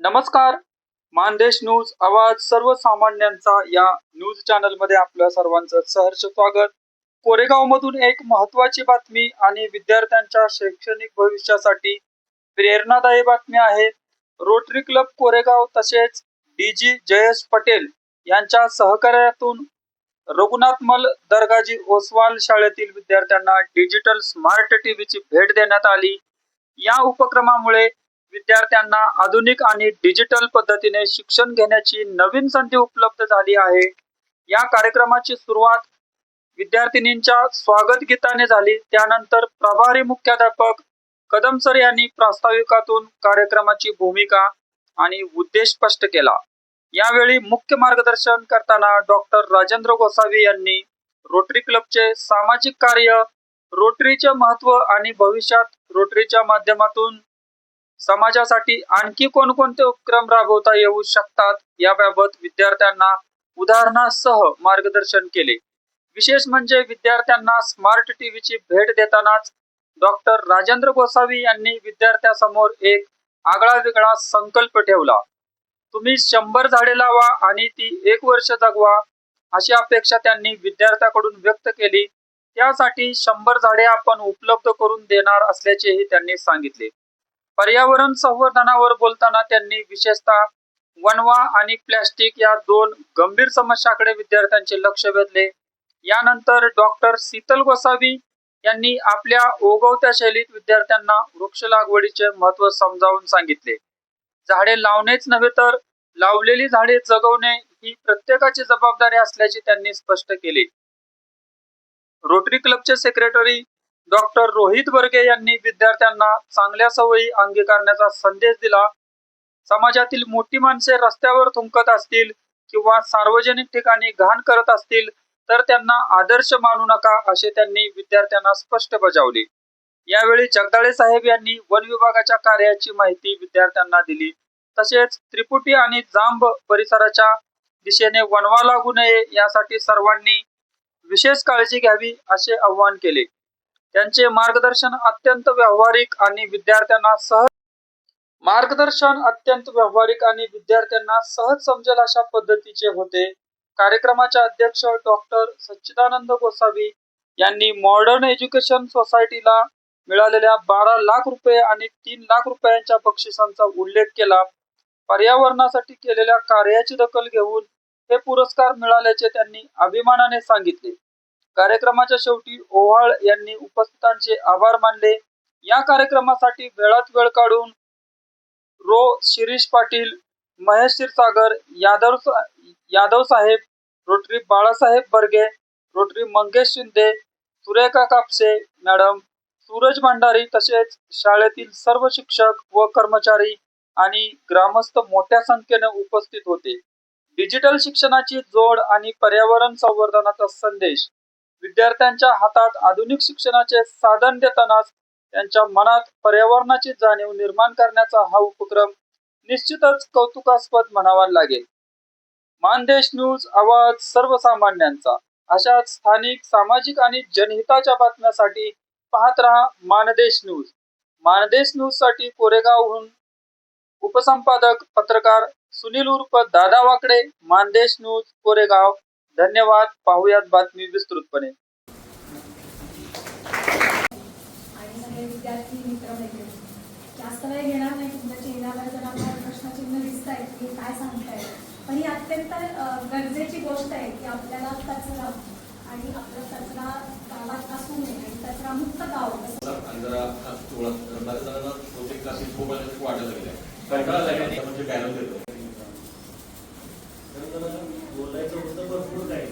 नमस्कार. मानदेश न्यूज आवाज सर्वसामान्यांचा या न्यूज चॅनल मध्ये आपल्या सर्वांचं सहर्ष स्वागत. कोरेगाव मधून एक महत्त्वाची बातमी आणि विद्यार्थ्यांच्या शैक्षणिक भविष्यासाठी प्रेरणादायी बातमी आहे. रोटरी क्लब कोरेगाव तसेच डीजी जयेश पटेल यांच्या सहकार्यातून रघुनाथमल दर्गाजी ओसवाल शाळेतील विद्यार्थ्यांना डिजिटल स्मार्ट टीव्हीची भेट देण्यात आली. या उपक्रमामुळे विद्यार्थ्यांना आधुनिक आणि डिजिटल पद्धतीने शिक्षण घेण्याची नवीन संधी उपलब्ध झाली आहे. या कार्यक्रमाची सुरुवात विद्यार्थिनींच्या स्वागत गीताने झाली. त्यानंतर प्रभारी मुख्याध्यापक कदम सर यांनी प्रास्ताविकातून कार्यक्रमाची भूमिका आणि उद्देश स्पष्ट केला. यावेळी मुख्य मार्गदर्शन करताना डॉक्टर राजेंद्र गोसावी यांनी रोटरी क्लबचे सामाजिक कार्य, रोटरीचे महत्त्व आणि भविष्यात रोटरीच्या माध्यमातून समाजासाठी आणखी कोणकोणते उपक्रम राबवता येऊ शकतात याबाबत विद्यार्थ्यांना उदाहरणासह मार्गदर्शन केले. विशेष म्हणजे विद्यार्थ्यांना स्मार्ट टीव्हीची भेट देतानाच डॉक्टर राजेंद्र गोसावी यांनी विद्यार्थ्यांसमोर एक आगळा वेगळा संकल्प ठेवला. तुम्ही 100 झाडे लावा आणि ती 1 वर्ष जगवा, अशी अपेक्षा त्यांनी विद्यार्थ्याकडून व्यक्त केली. त्यासाठी 100 झाडे आपण उपलब्ध करून देणार असल्याचेही त्यांनी सांगितले. पर्यावरण संवर्धनावर बोलताना त्यांनी विशेषतः वणवा आणि प्लॅस्टिक या 2 गंभीर समस्याकडे विद्यार्थ्यांचे लक्ष वेधले. यानंतर डॉक्टर शीतल गोसावी यांनी आपल्या ओघवत्या शैलीत विद्यार्थ्यांना वृक्ष लागवडीचे महत्त्व समजावून सांगितले. झाडे लावणेच नव्हे तर लावलेली झाडे जगवणे ही प्रत्येकाची जबाबदारी असल्याचे त्यांनी स्पष्ट केले. रोटरी क्लबचे सेक्रेटरी डॉक्टर रोहित बर्गे यांनी विद्यार्थ्यांना चांगल्या सवयी अंगीकारण्याचा संदेश दिला. समाजातील मोठी माणसे रस्त्यावर थुंकत असतील किंवा सार्वजनिक ठिकाणी घाण करत असतील तर त्यांना आदर्श मानू नका, असे त्यांनी विद्यार्थ्यांना स्पष्ट बजावले. यावेळी जगदाळे साहेब यांनी वन विभागाच्या कार्याची माहिती विद्यार्थ्यांना दिली. तसेच त्रिपुटी आणि जांब परिसराच्या दिशेने वणवा लागू नये यासाठी सर्वांनी विशेष काळजी घ्यावी असे आवाहन केले. त्यांचे मार्गदर्शन अत्यंत व्यावहारिक आणि विद्यार्थ्यांना सहज समजेल अशा पद्धतीचे होते. कार्यक्रमाचे अध्यक्ष डॉक्टर सच्चिदानंद गोसावी यांनी मॉडर्न एज्युकेशन सोसायटीला मिळालेल्या 12 लाख रुपये आणि 3 लाख रुपयांच्या बक्षिसांचा उल्लेख केला. पर्यावरणासाठी केलेल्या कार्याची दखल घेऊन हे पुरस्कार मिळाल्याचे त्यांनी अभिमानाने सांगितले. कार्यक्रमाच्या शेवटी ओव्हाळ यांनी उपस्थितांचे आभार मानले. या कार्यक्रमासाठी वेळात वेळ काढून Shirish Patil, Mahesh Kshirsagar, Yadav saheb, rotary Balasaheb Barge, rotary Mangesh Shinde, Surekha Kapse madam, Suraj Bhandari तसेच शाळेतील सर्व शिक्षक व कर्मचारी आणि ग्रामस्थ मोठ्या संख्येने उपस्थित होते. डिजिटल शिक्षणाची जोड आणि पर्यावरण संवर्धनाचा संदेश विद्यार्थ्यांच्या हातात आधुनिक शिक्षणाचे साधन देतानाच त्यांच्या मनात पर्यावरणाची जाणीव निर्माण करण्याचा हा उपक्रम निश्चितच कौतुकास्पद म्हणावा लागेल. मानदेश न्यूज आवाज सर्वसामान्यांचा. अशाच स्थानिक, सामाजिक आणि जनहिताच्या बातम्यासाठी पाहत रहा मानदेश न्यूज. मानदेश न्यूज साठी कोरेगावहून उपसंपादक पत्रकार सुनील उर्फ दादा वाकडे, मानदेश न्यूज कोरेगाव. धन्यवाद. पाहुयात बातमी विस्तृतपणे. आणि सगळे विद्यार्थी मित्र मैत्रिणी जास्त वेळ घेणार नाही. तुमच्या चेहऱ्यावर जर आपल्याला प्रश्नचिन्ह दिसत आहेत की काय सांगताय, पण ही अत्यंत गरजेची गोष्ट आहे की आपल्याला कचरा आणि आपला कचरा गावात असू नये आणि कचरा मुक्त गाव बोलायचं होतं भरपूर काय.